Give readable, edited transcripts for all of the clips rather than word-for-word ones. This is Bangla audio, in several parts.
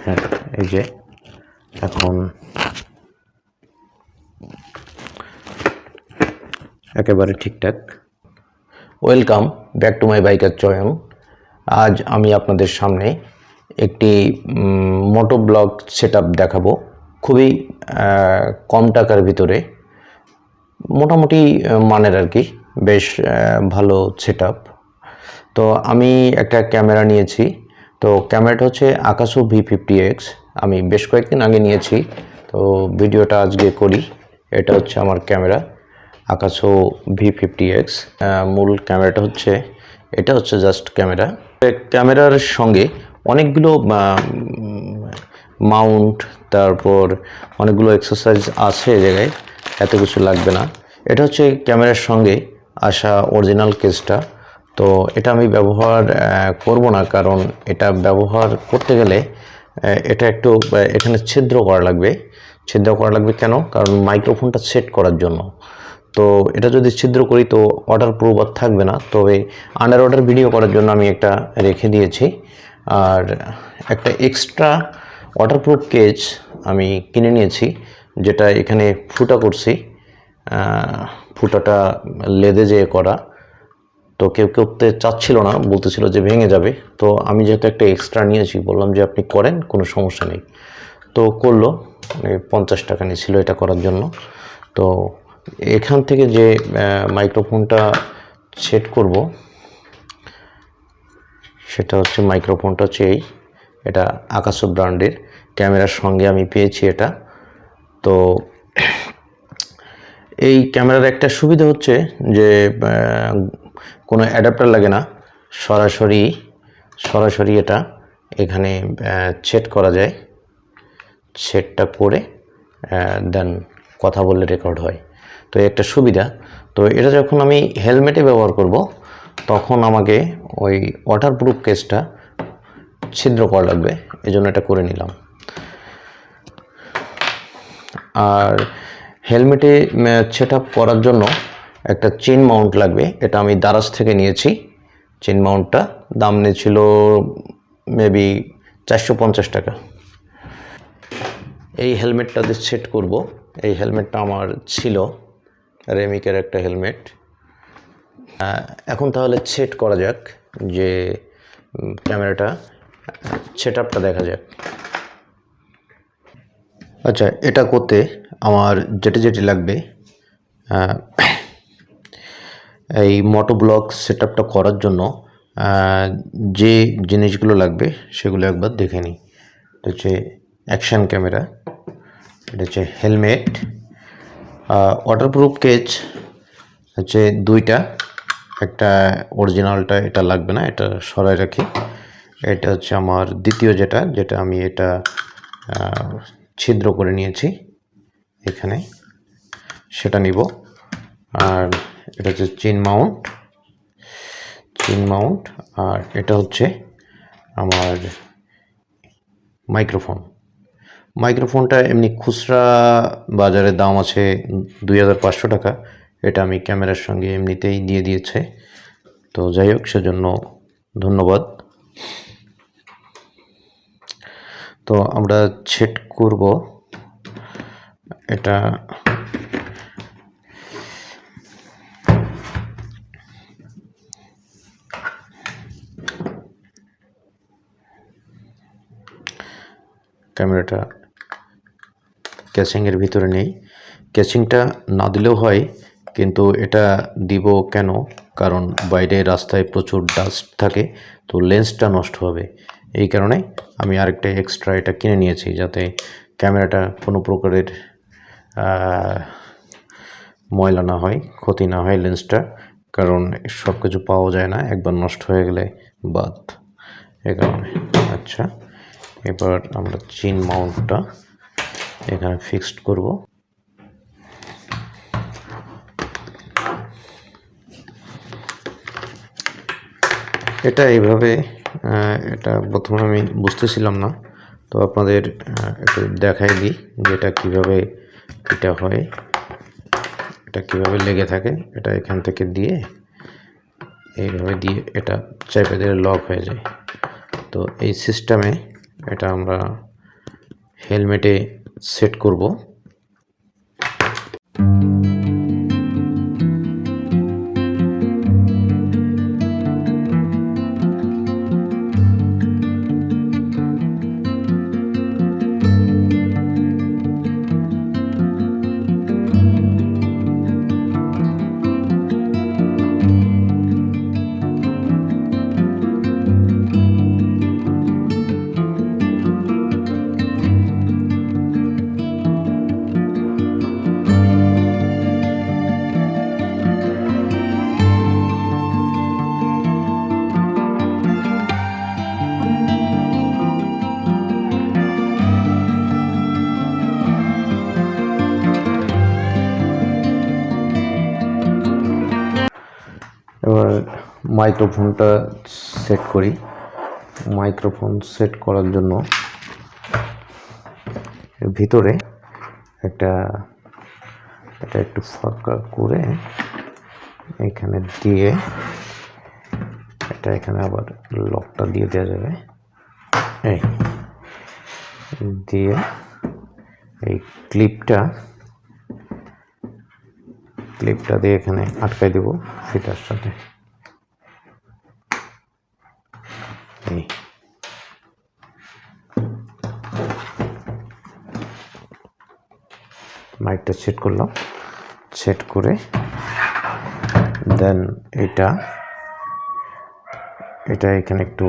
হ্যাঁ, এই যে এখন একেবারে ঠিকঠাক। Welcome back to my biker চয়ন। আজ আমি আপনাদের সামনে একটি মোটো ব্লগ সেটআপ দেখাবো, খুবই কম টাকার ভিতরে, মোটামুটি মানের আর কি, বেশ ভালো সেটআপ। তো আমি একটা ক্যামেরা নিয়েছি। তো ক্যামেরাটা হচ্ছে akaso V50X। আমি বেশ কয়েকদিন আগে নিয়েছি, তো ভিডিওটা আজকে করি। এটা হচ্ছে আমার ক্যামেরা akaso V50X। মূল ক্যামেরাটা হচ্ছে এটা, হচ্ছে জাস্ট ক্যামেরা। ক্যামেরার সঙ্গে অনেকগুলো মাউন্ট, তারপর অনেকগুলো এক্সারসাইজ আছে এই জায়গায়, এত কিছু লাগবে না। এটা হচ্ছে ক্যামেরার সঙ্গে আসা অরিজিনাল কেসটা। তো এটা আমি ব্যবহার করব না, কারণ এটা ব্যবহার করতে গেলে এটা একটু এখানে ছিদ্র করা লাগবে। কেন? কারণ মাইক্রোফোনটা সেট করার জন্য। তো এটা যদি ছিদ্র করি তো ওয়াটারপ্রুফ আর থাকবে না। তবে আন্ডার ওয়াটার ভিডিও করার জন্য আমি একটা রেখে দিয়েছি। আর একটা এক্সট্রা ওয়াটারপ্রুফ কেজ আমি কিনে নিয়েছি, যেটা এখানে ফুটা করছি। ফুটাটা লেদে যেয়ে করা। তো কেউ করতে চাচ্ছিল না, বলতেছিল যে ভেঙে যাবে। তো আমি যেহেতু একটা এক্সট্রা নিয়েছি, বললাম যে আপনি করেন, কোনো সমস্যা নেই। তো করলো, 50 টাকা নিয়েছিল এটা করার জন্য। তো এখান থেকে যে মাইক্রোফোনটা সেট করব, সেটা হচ্ছে মাইক্রোফোনটা হচ্ছে এটা akaso ব্র্যান্ডের ক্যামেরার সঙ্গে আমি পেয়েছি এটা। তো এই ক্যামেরার একটা সুবিধা হচ্ছে যে কোনো অ্যাডাপ্টার লাগে না, সরাসরি এটা এখানে সেট করা যায়। সেটটা করে দেন কথা বললে রেকর্ড হয়। তো একটা সুবিধা। তো এটা যখন আমি হেলমেটে ব্যবহার করব, তখন আমাকে ওই ওয়াটারপ্রুফ কেসটা ছিদ্র করা লাগবে, এজন্য এটা করে নিলাম। আর হেলমেটে সেটআপ করার জন্য একটা চেন মাউন্ট লাগবে। এটা আমি দারাজ থেকে নিয়েছি। চেন মাউন্টটা দাম নিয়েছিল মেবি 450 টাকা। এই হেলমেটটাতে সেট করব। এই হেলমেটটা আমার ছিল, রেমিকের একটা হেলমেট। এখন তাহলে সেট করা যাক, যে ক্যামেরাটা সেটআপটা দেখা যাক। আচ্ছা, এটা করতে আমার যেটি লাগবে, এই মোটো ব্লগ সেটআপটা করার জন্য যে জিনিসগুলো লাগবে সেগুলো একবার দেখে নিই। এটা হচ্ছে অ্যাকশন ক্যামেরা, এটা হচ্ছে হেলমেট, ওয়াটারপ্রুফ কেজ হচ্ছে দুইটা। একটা অরিজিনালটা, এটা লাগবে না, এটা সরাই রাখি। এটা হচ্ছে আমার দ্বিতীয় যেটা আমি এটা ছিদ্র করে নিয়েছি এখানে, সেটা নিব। আর এটা হচ্ছে চেন মাউন্ট। আর এটা হচ্ছে আমার মাইক্রোফোনটা এমনি খুচরা বাজারে দাম আছে 2500 টাকা। এটা আমি ক্যামেরার সঙ্গে এমনিতেই দিয়ে দিয়েছে। তো যাই হোক, সেজন্য ধন্যবাদ। তো আমরা সেট করব এটা। ক্যামেরাটা ক্যাচিংয়ের ভিতরে নেই। ক্যাচিংটা না দিলেও হয়, কিন্তু এটা দিব কেন? কারণ বাইরে রাস্তায় প্রচুর ডাস্ট থাকে, তো লেন্সটা নষ্ট হবে। এই কারণে আমি আরেকটা এক্সট্রা এটা কিনে নিয়েছি, যাতে ক্যামেরাটা কোনো প্রকারের ময়লা না হয়, ক্ষতি না হয় লেন্সটা। কারণ সব কিছু পাওয়া যায় না, একবার নষ্ট হয়ে গেলে বাদ, এ কারণে। আচ্ছা, এবার আমরা চেন মাউন্টটা এখানে ফিক্সড করব। এটা এইভাবে, এটা প্রথমে আমি বুঝতেছিলাম না, তো আপনাদের একটু দেখাই দিই যে এটা কীভাবে এটা হয়, এটা কীভাবে লেগে থাকে। এটা এখান থেকে দিয়ে এইভাবে দিয়ে এটা চেপে দিলে লক হয়ে যায়। তো এই সিস্টেমে এটা আমরা হেলমেটে সেট করব। এবার মাইক্রোফোনটা সেট করি। মাইক্রোফোন সেট করার জন্য ভিতরে এটা একটু ফাঁকা করে এখানে দিয়ে এটা এখানে আবার লকটা দিয়ে দেওয়া যাবে। এই দিয়ে এই ক্লিপটা দিয়ে এখানে আটকাই দেব ফিতার সাথে। এই মাইকটা সেট করলাম, সেট করে দেন এটা এখানে একটু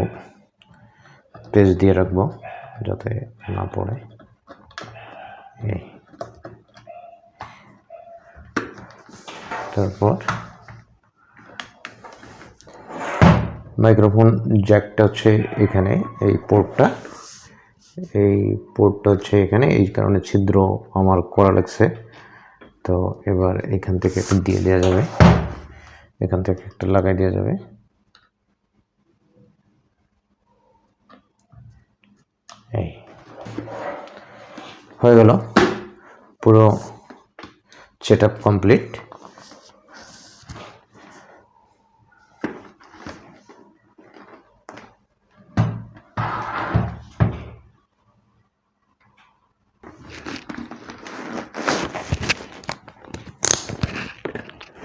প্রেস দিয়ে রাখবো যাতে না পড়ে। এই তারপর মাইক্রোফোন জ্যাকটা হচ্ছে এখানে, এই পোর্টটা হচ্ছে এখানে, এই কারণে ছিদ্র আমার করা লাগছে। তো এবার এখান থেকে একটু দিয়ে দেওয়া যাবে, এখান থেকে একটা লাগাই দেওয়া যাবে। এই হয়ে গেল, পুরো সেট আপ কমপ্লিট।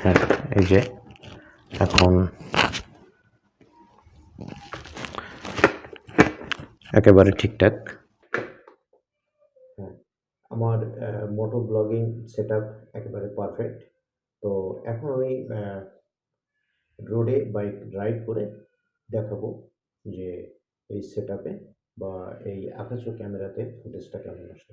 হ্যাঁ, এই যে এখন একেবারে ঠিকঠাক। আমার মোটো ব্লগিং সেটআপ একেবারে পারফেক্ট। তো এখন আমি রোডে বাইক রাইড করে দেখাবো যে এই সেটআপে বা এই akaso ক্যামেরাতে ফুটেজটা কেমন আসে।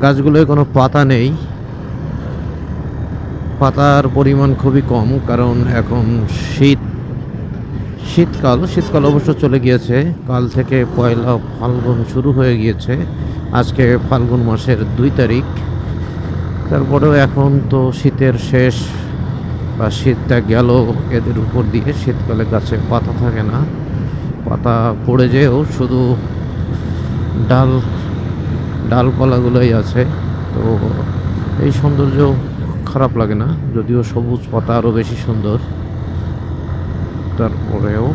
গাছগুলোয় কোনো পাতা নেই, পাতার পরিমাণ খুবই কম, কারণ এখন শীতকাল অবশ্য চলে গিয়েছে। কাল থেকে পয়লা ফাল্গুন শুরু হয়ে গিয়েছে, আজকে ফাল্গুন মাসের 2 তারিখ। তারপরেও এখন তো শীতের শেষ বা শীতটা গেল এদের উপর দিয়ে। শীতকালে গাছে পাতা থাকে না, পাতা পড়ে যেও শুধু ডালপালাগুলোই আছে। তো এই সৌন্দর্য খারাপ লাগে না, যদিও সবুজ পাতা আরও বেশি সুন্দর। তারপরেও